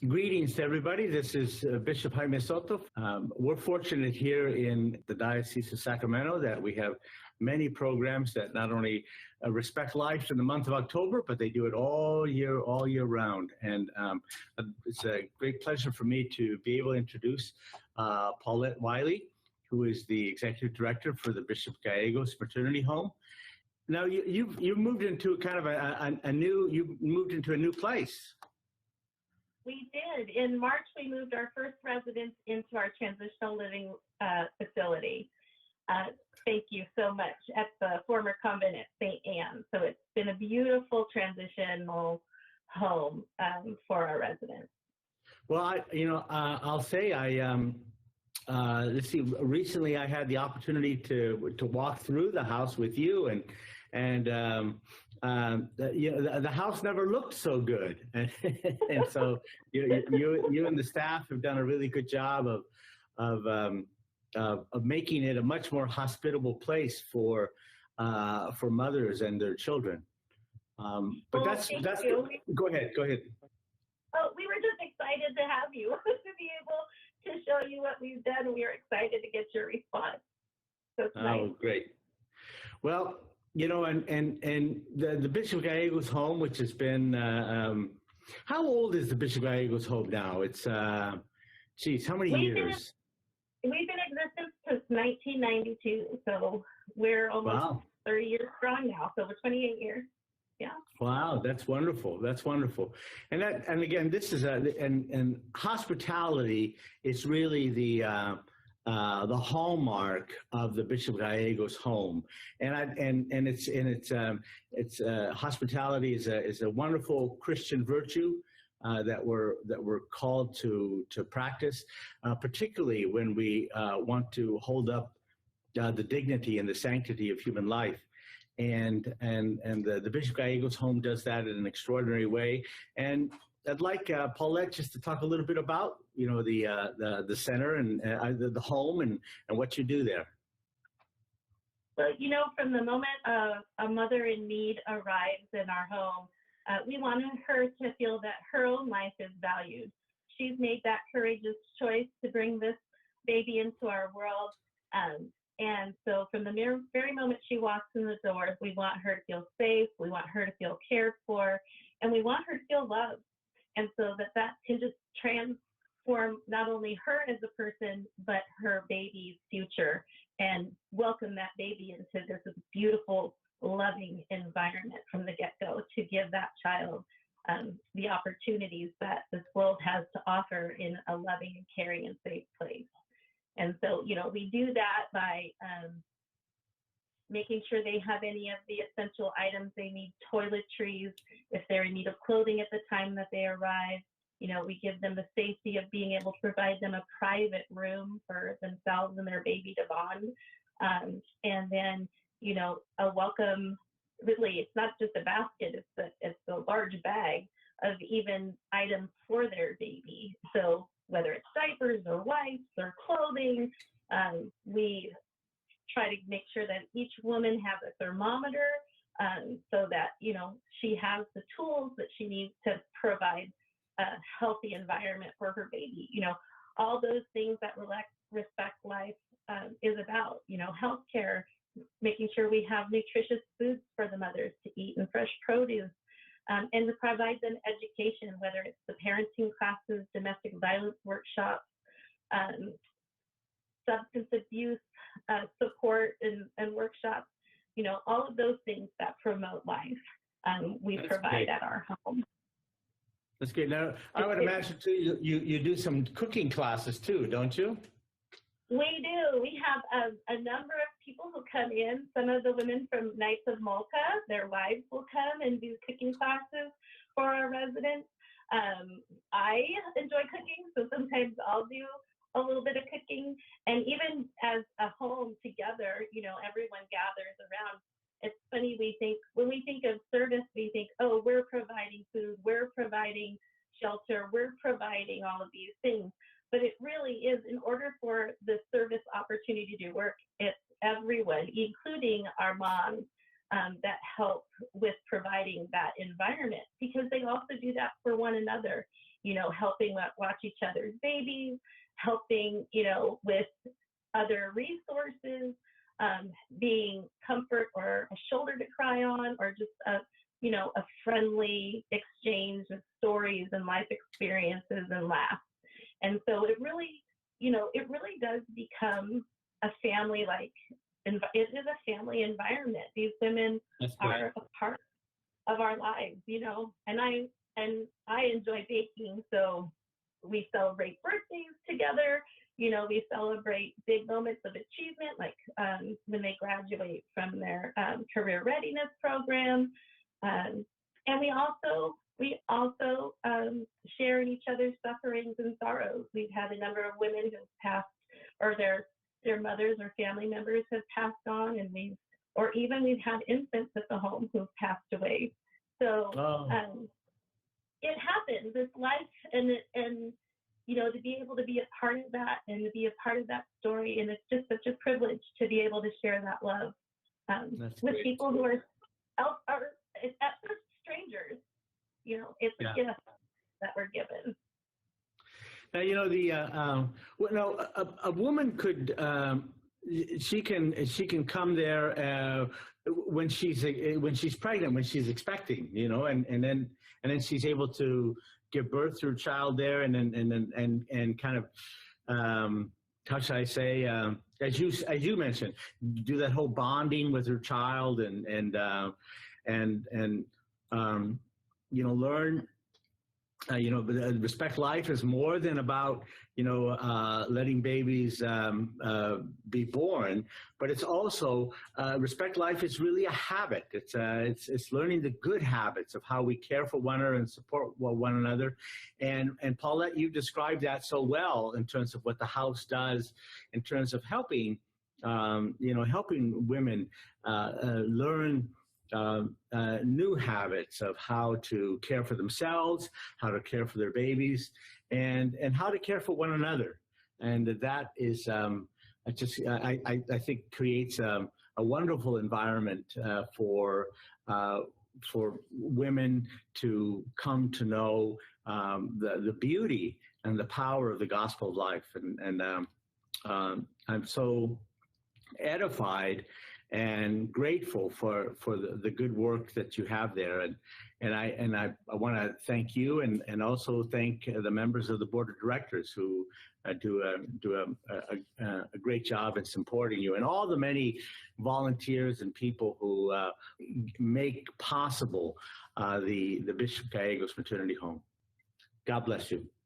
Greetings to everybody. This is Bishop Jaime Soto. We're fortunate here in the Diocese of Sacramento that we have many programs that not only respect life in the month of October, but they do it all year round. And it's a great pleasure for me to be able to introduce Paulette Wiley, who is the Executive Director for the Bishop Gallegos Maternity Home. Now, you've moved into kind of a new place. We did. In March, we moved our first residence into our transitional living facility. Thank you so much, at the former convent at St. Anne. So it's been a beautiful transitional home for our residents. Well, I'll say let's see. Recently, I had the opportunity to walk through the house with you, and the house never looked so good, and so you and the staff have done a really good job of making it a much more hospitable place for mothers and their children. But that's go ahead. Oh, we were just excited to have you to be able to show you what we've done. We are excited to get your response. So it's nice. Oh, great. Well, and the Bishop Gallegos home, which has been, how old is the Bishop Gallegos home now? It's, how many years? We've been in existence since 1992, so we're almost 30 years strong now, so we're 28 years. Yeah. Wow, that's wonderful. That's wonderful. And again, this is and hospitality is really the hallmark of the Bishop Gallegos home, and it's hospitality is a wonderful Christian virtue that we're called to practice, particularly when we want to hold up the dignity and the sanctity of human life. And the Bishop Gallegos home does that in an extraordinary way. And I'd like Paulette just to talk a little bit about, the center and the home and what you do there. Well, from the moment a mother in need arrives in our home, we wanted her to feel that her own life is valued. She's made that courageous choice to bring this baby into our world. And so from the very moment she walks in the door, we want her to feel safe, we want her to feel cared for, and we want her to feel loved. And so that can just transform not only her as a person, but her baby's future, and welcome that baby into this beautiful, loving environment from the get-go to give that child the opportunities that this world has to offer in a loving and caring and safe place. And so, we do that by making sure they have any of the essential items they need, toiletries, if they're in need of clothing at the time that they arrive. We give them the safety of being able to provide them a private room for themselves and their baby to bond. And then, a welcome, really, it's not just a basket, it's a large bag of even items for their baby. So whether it's diapers or wipes or clothing, we try to make sure that each woman has a thermometer so that, she has the tools that she needs to provide a healthy environment for her baby. All those things that respect life is about, healthcare, making sure we have nutritious foods for the mothers to eat and fresh produce. And to provide them education, whether it's the parenting classes, domestic violence workshops, substance abuse support and workshops, all of those things that promote life, we provide at our home. That's good. Now, I would imagine, too, you do some cooking classes, too, don't you? We do. We have a number of people who come in. Some of the women from Knights of Malta, their wives will come and do cooking classes for our residents. I enjoy cooking, so sometimes I'll do a little bit of cooking. And even as a home together, everyone gathers around. It's funny, when we think of service, we think, oh, we're providing food, we're providing shelter, we're providing all of these things. But it really is, in order for the service opportunity to work, it's everyone, including our moms, that help with providing that environment, because they also do that for one another. helping watch each other's babies, helping, with other resources, being comfort or a shoulder to cry on, or just a friendly exchange of stories and life experiences and laughs. And so it really does become a family, it is a family environment. These women are a part of our lives, and I enjoy baking. So we celebrate birthdays together. We celebrate big moments of achievement, like when they graduate from their career readiness program. And we also share in each other's sufferings and sorrows. We've had a number of women who've passed, or their mothers or family members have passed on, and we've had infants at the home who've passed away. So it happens. It's life, and to be able to be a part of that and to be a part of that story, and it's just such a privilege to be able to share that love with people who are at first strangers. It's a gift that we're given. Now, a woman could she can come there when she's pregnant, when she's expecting, and then she's able to give birth to her child there, and kind of how should I say, as you mentioned, do that whole bonding with her child, and learn. Respect life is more than about, letting babies be born, but it's also respect life is really a habit. It's learning the good habits of how we care for one another and support one another. And Paulette, you described that so well in terms of what the house does in terms of helping women learn new habits of how to care for themselves, how to care for their babies, and how to care for one another. And that is, I think, creates a wonderful environment for women to come to know the beauty and the power of the gospel of life. And I'm so edified and grateful for the good work that you have there, and I want to thank you, and also thank the members of the board of directors who do a great job in supporting you, and all the many volunteers and people who make possible the Bishop Gallegos Maternity Home. God bless you.